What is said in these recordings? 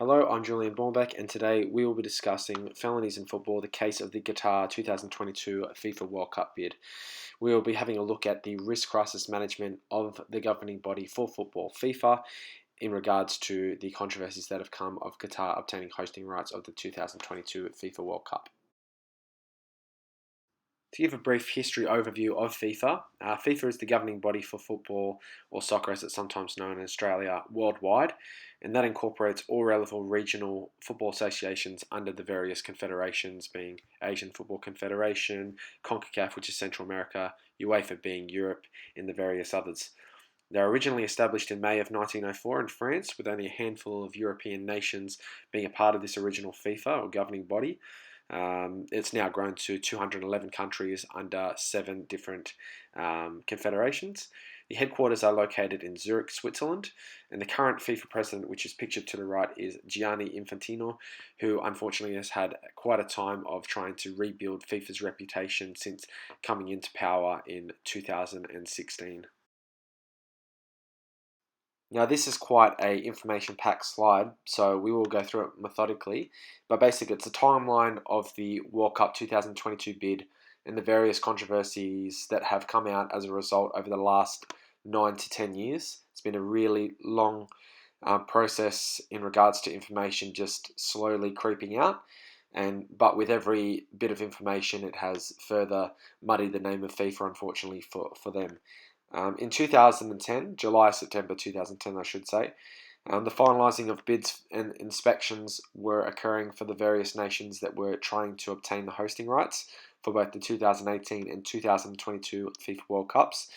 Hello, I'm Julian Bornbeck, and today we will be discussing felonies in football, the case of the Qatar 2022 FIFA World Cup bid. We will be having a look at the risk crisis management of the governing body for football, FIFA, in regards to the controversies that have come of Qatar obtaining hosting rights of the 2022 FIFA World Cup. To give a brief history overview of FIFA, FIFA is the governing body for football, or soccer as it's sometimes known in Australia, worldwide, and that incorporates all relevant regional football associations under the various confederations, being Asian Football Confederation, CONCACAF, which is Central America, UEFA being Europe, and the various others. They were originally established in May of 1904 in France, with only a handful of European nations being a part of this original FIFA, or governing body. It's now grown to 211 countries under 7 different confederations. The headquarters are located in Zurich, Switzerland, and the current FIFA president, which is pictured to the right, is Gianni Infantino, who unfortunately has had quite a time of trying to rebuild FIFA's reputation since coming into power in 2016. Now this is quite a information-packed slide, so we will go through it methodically. But basically, it's a timeline of the World Cup 2022 bid and the various controversies that have come out as a result over the last 9 to 10 years. It's been a really long process in regards to information just slowly creeping out. But with every bit of information, it has further muddied the name of FIFA, unfortunately, for them. In 2010, September 2010, I should say, the finalising of bids and inspections were occurring for the various nations that were trying to obtain the hosting rights for both the 2018 and 2022 FIFA World Cups.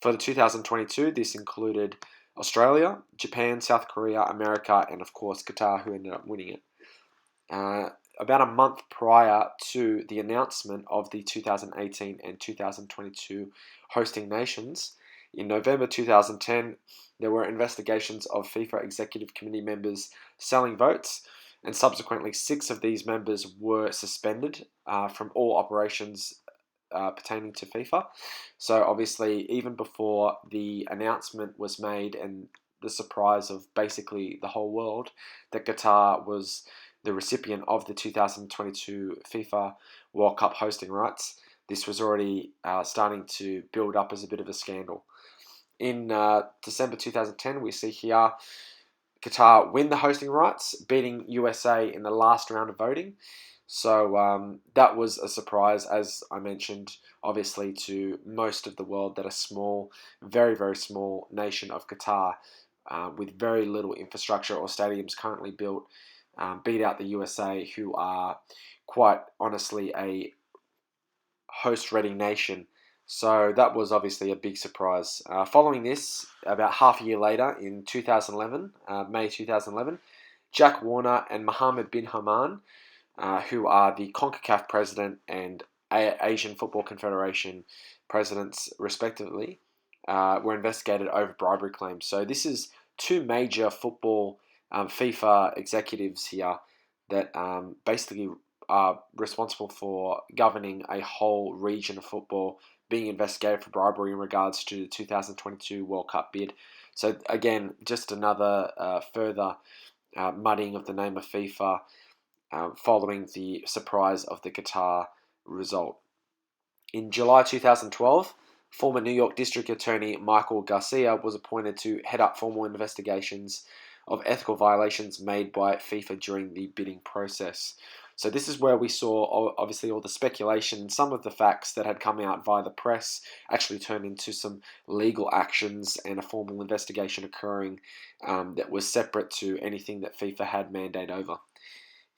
For the 2022, this included Australia, Japan, South Korea, America, and of course Qatar, who ended up winning it. About a month prior to the announcement of the 2018 and 2022 hosting nations, in November 2010, there were investigations of FIFA Executive Committee members selling votes, and subsequently 6 of these members were suspended from all operations pertaining to FIFA. So obviously, even before the announcement was made and the surprise of basically the whole world that Qatar was the recipient of the 2022 FIFA World Cup hosting rights, this was already starting to build up as a bit of a scandal. In December 2010, we see here Qatar win the hosting rights, beating USA in the last round of voting. So that was a surprise, as I mentioned, obviously to most of the world, that a small, very, very small nation of Qatar with very little infrastructure or stadiums currently built beat out the USA, who are quite honestly a host-ready nation. So that was obviously a big surprise. Following this, about half a year later, in 2011, May 2011, Jack Warner and Mohammed bin Haman, who are the CONCACAF president and Asian Football Confederation presidents, respectively, were investigated over bribery claims. So this is 2 major football FIFA executives here that basically are responsible for governing a whole region of football being investigated for bribery in regards to the 2022 World Cup bid. So again, just another further muddying of the name of FIFA following the surprise of the Qatar result. In July 2012, former New York District Attorney Michael Garcia was appointed to head up formal investigations of ethical violations made by FIFA during the bidding process. So this is where we saw, obviously, all the speculation. Some of the facts that had come out via the press actually turned into some legal actions and a formal investigation occurring that was separate to anything that FIFA had mandate over.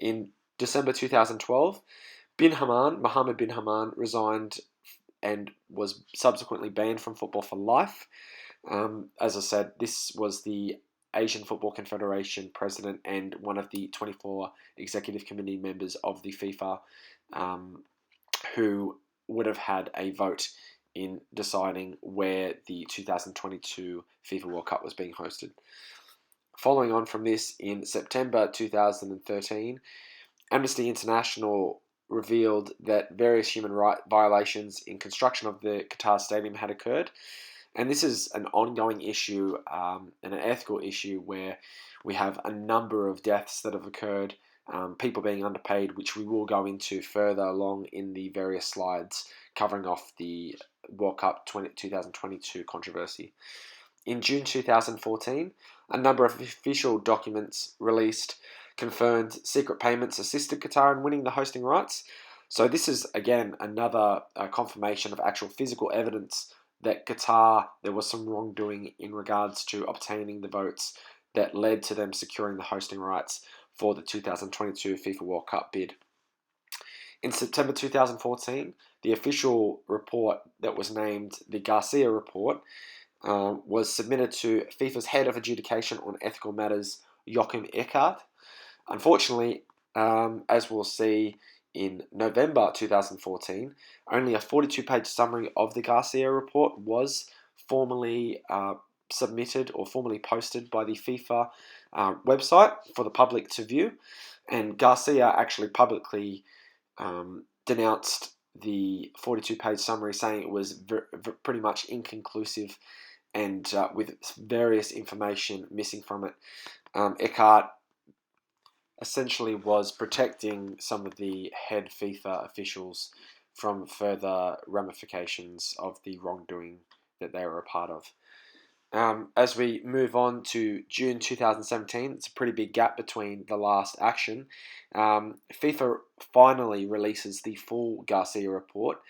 In December 2012, Mohammed bin Haman, resigned and was subsequently banned from football for life. As I said, this was the Asian Football Confederation president and one of the 24 executive committee members of the FIFA who would have had a vote in deciding where the 2022 FIFA World Cup was being hosted. Following on from this, in September 2013, Amnesty International revealed that various human rights violations in construction of the Qatar Stadium had occurred, And this is an ongoing issue and an ethical issue where we have a number of deaths that have occurred, people being underpaid, which we will go into further along in the various slides covering off the World Cup 2022 controversy. In June 2014, a number of official documents released confirmed secret payments assisted Qatar in winning the hosting rights. So this is, again, another confirmation of actual physical evidence that Qatar, there was some wrongdoing in regards to obtaining the votes that led to them securing the hosting rights for the 2022 FIFA World Cup bid. In September 2014, the official report that was named the Garcia Report was submitted to FIFA's head of adjudication on ethical matters, Joachim Eckert. Unfortunately, as we'll see in November 2014, only a 42-page summary of the Garcia report was formally submitted or formally posted by the FIFA website for the public to view. And Garcia actually publicly denounced the 42-page summary, saying it was pretty much inconclusive and with various information missing from it. Eckhart essentially was protecting some of the head FIFA officials from further ramifications of the wrongdoing that they were a part of. As we move on to June 2017, it's a pretty big gap between the last action. FIFA finally releases the full Garcia report,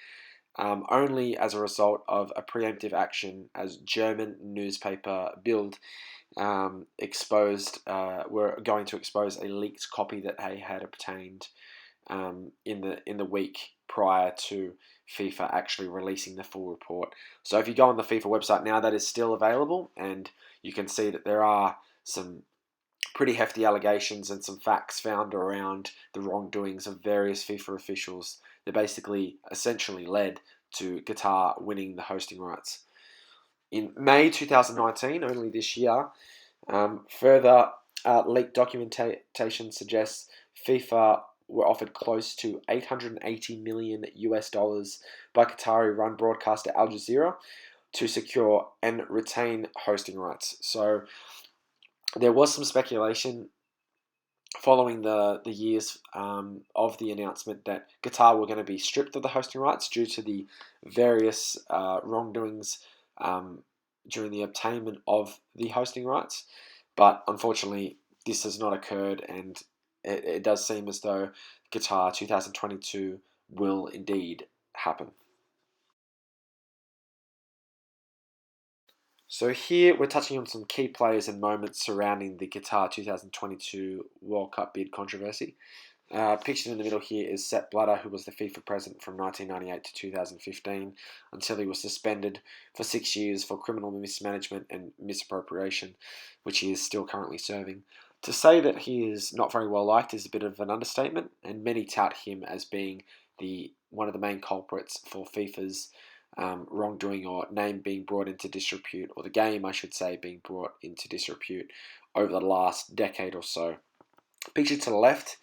only as a result of a preemptive action as German newspaper Bild were going to expose a leaked copy that they had obtained in the week prior to FIFA actually releasing the full report. So if you go on the FIFA website now, that is still available, and you can see that there are some pretty hefty allegations and some facts found around the wrongdoings of various FIFA officials that basically essentially led to Qatar winning the hosting rights. In May 2019, only this year, further leaked documentation suggests FIFA were offered close to $880 million by Qatari-run broadcaster Al Jazeera to secure and retain hosting rights. So there was some speculation following the years of the announcement that Qatar were going to be stripped of the hosting rights due to the various wrongdoings during the obtainment of the hosting rights. But unfortunately, this has not occurred, and it does seem as though Qatar 2022 will indeed happen. So here we're touching on some key players and moments surrounding the Qatar 2022 World Cup bid controversy. Pictured in the middle here is Sepp Blatter, who was the FIFA president from 1998 to 2015 until he was suspended for 6 years for criminal mismanagement and misappropriation, which he is still currently serving. To say that he is not very well liked is a bit of an understatement, and many tout him as being one of the main culprits for FIFA's wrongdoing or name being brought into disrepute, or the game, I should say, being brought into disrepute over the last decade or so. Pictured to the left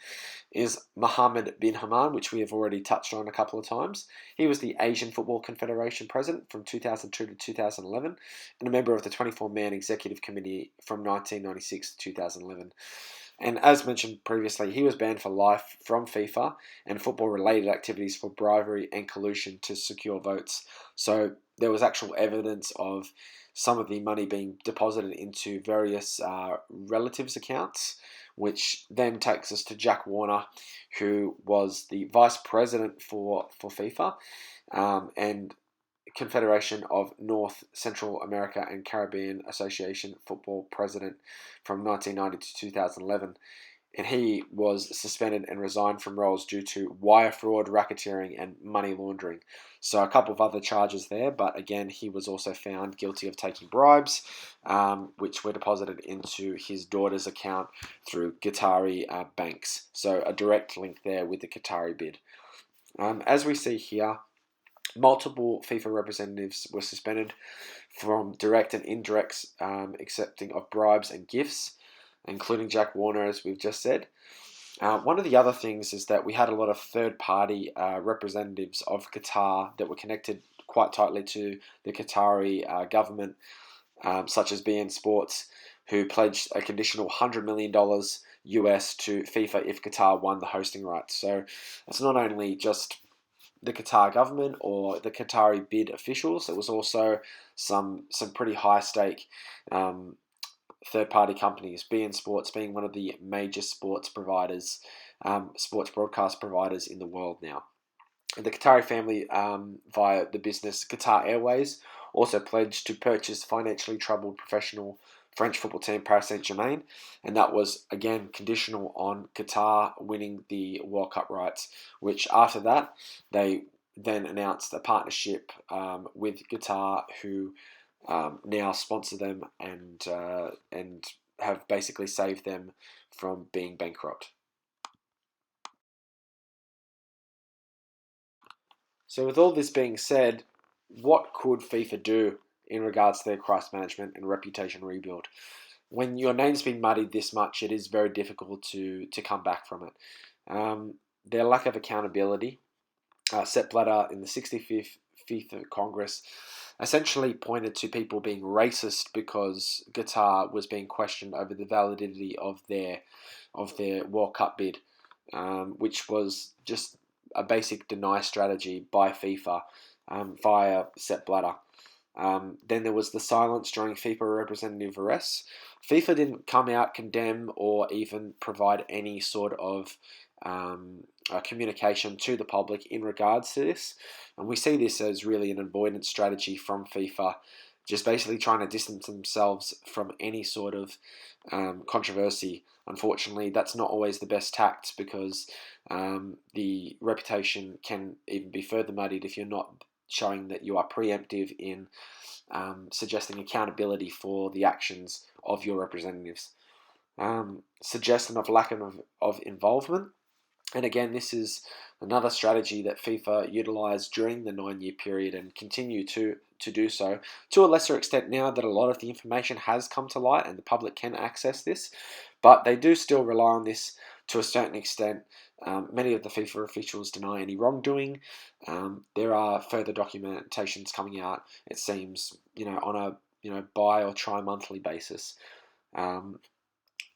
is Mohammed bin Hammam, which we have already touched on a couple of times. He was the Asian Football Confederation president from 2002 to 2011 and a member of the 24-man executive committee from 1996 to 2011. And as mentioned previously, he was banned for life from FIFA and football-related activities for bribery and collusion to secure votes. So there was actual evidence of some of the money being deposited into various relatives' accounts, which then takes us to Jack Warner, who was the vice president for FIFA and Confederation of North, Central America and Caribbean Association football president from 1990 to 2011. And he was suspended and resigned from roles due to wire fraud, racketeering, and money laundering. So a couple of other charges there, but again, he was also found guilty of taking bribes, which were deposited into his daughter's account through Qatari banks. So a direct link there with the Qatari bid. As we see here, multiple FIFA representatives were suspended from direct and indirect accepting of bribes and gifts, including Jack Warner, as we've just said. One of the other things is that we had a lot of third-party representatives of Qatar that were connected quite tightly to the Qatari government, such as BN Sports, who pledged a conditional $100 million US to FIFA if Qatar won the hosting rights. So it's not only just the Qatar government or the Qatari bid officials, it was also some pretty high stake third-party companies, BN Sports being one of the major sports providers, sports broadcast providers in the world now. The Qatari family, via the business Qatar Airways, also pledged to purchase financially troubled professional French football team Paris Saint-Germain, and that was again conditional on Qatar winning the World Cup rights, which after that they then announced a partnership with Qatar, who now sponsor them and have basically saved them from being bankrupt. So with all this being said, what could FIFA do in regards to their crisis management and reputation rebuild? When your name's been muddied this much, it is very difficult to come back from it. Their lack of accountability. Sepp Blatter in the 65th FIFA Congress essentially pointed to people being racist because Qatar was being questioned over the validity of their World Cup bid, which was just a basic deny strategy by FIFA via Sepp Blatter. Then there was the silence during FIFA representative arrests. FIFA didn't come out, condemn, or even provide any sort of communication to the public in regards to this. And we see this as really an avoidance strategy from FIFA, just basically trying to distance themselves from any sort of controversy. Unfortunately, that's not always the best tact, because the reputation can even be further muddied if you're not showing that you are preemptive in suggesting accountability for the actions of your representatives. Suggestion of lack of involvement. And again, this is another strategy that FIFA utilised during the 9-year period and continue to do so, to a lesser extent now that a lot of the information has come to light and the public can access this. But they do still rely on this to a certain extent. Many of the FIFA officials deny any wrongdoing. There are further documentations coming out, it seems, on a bi or tri-monthly basis.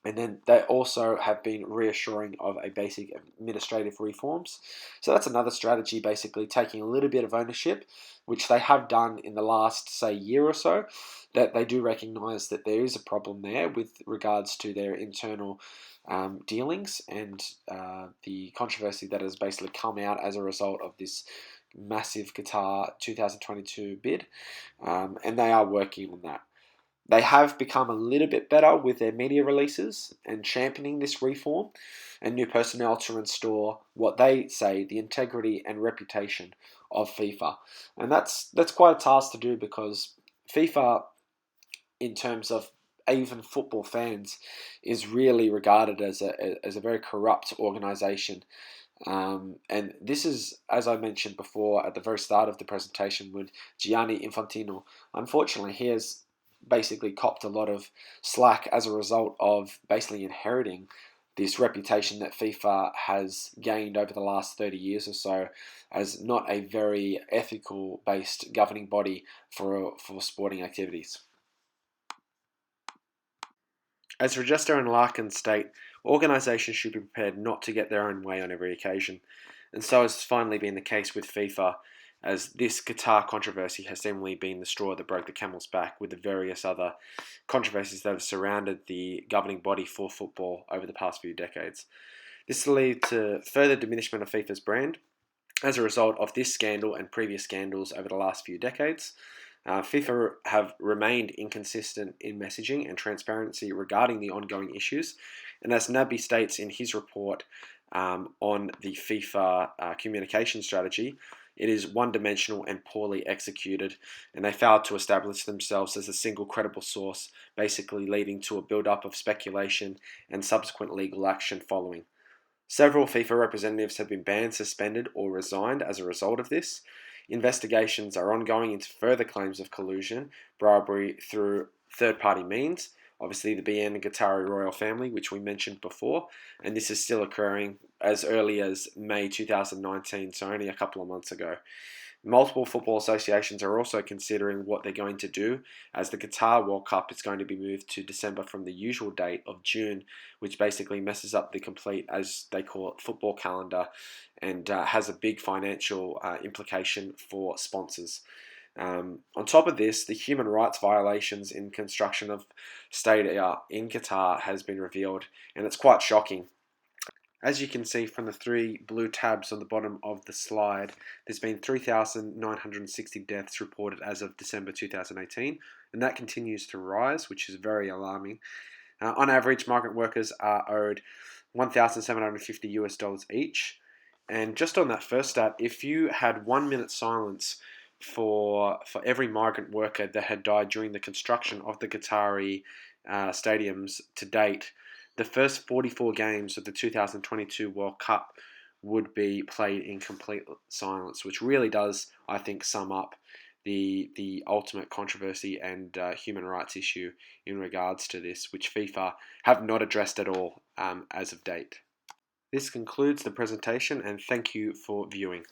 And then they also have been reassuring of a basic administrative reforms. So that's another strategy, basically taking a little bit of ownership, which they have done in the last, say, year or so, that they do recognise that there is a problem there with regards to their internal dealings and the controversy that has basically come out as a result of this massive Qatar 2022 bid. And they are working on that. They have become a little bit better with their media releases and championing this reform and new personnel to restore what they say the integrity and reputation of FIFA. And that's quite a task to do, because FIFA, in terms of even football fans, is really regarded as a very corrupt organisation. And this is, as I mentioned before at the very start of the presentation, with Gianni Infantino. Unfortunately, he has basically copped a lot of slack as a result of basically inheriting this reputation that FIFA has gained over the last 30 years or so as not a very ethical based governing body for sporting activities. As Regester and Larkin state, organisations should be prepared not to get their own way on every occasion, and so has finally been the case with FIFA, as this Qatar controversy has seemingly been the straw that broke the camel's back, with the various other controversies that have surrounded the governing body for football over the past few decades. This will lead to further diminishment of FIFA's brand as a result of this scandal and previous scandals over the last few decades. FIFA have remained inconsistent in messaging and transparency regarding the ongoing issues, and as Nabi states in his report on the FIFA communication strategy, it is one-dimensional and poorly executed, and they failed to establish themselves as a single credible source, basically leading to a build-up of speculation and subsequent legal action following. Several FIFA representatives have been banned, suspended, or resigned as a result of this. Investigations are ongoing into further claims of collusion, bribery through third-party means, obviously the BN and Qatari royal family, which we mentioned before, and this is still occurring as early as May 2019, so only a couple of months ago. Multiple football associations are also considering what they're going to do, as the Qatar World Cup is going to be moved to December from the usual date of June, which basically messes up the complete, as they call it, football calendar, and has a big financial implication for sponsors. On top of this, the human rights violations in construction of stadia in Qatar has been revealed, and it's quite shocking. As you can see from the three blue tabs on the bottom of the slide, there's been 3,960 deaths reported as of December 2018, and that continues to rise, which is very alarming. On average, migrant workers are owed 1,750 US dollars each. And just on that first stat, if you had 1 minute silence for every migrant worker that had died during the construction of the Qatari stadiums to date, the first 44 games of the 2022 World Cup would be played in complete silence, which really does, I think, sum up the ultimate controversy and human rights issue in regards to this, which FIFA have not addressed at all as of date. This concludes the presentation, and thank you for viewing.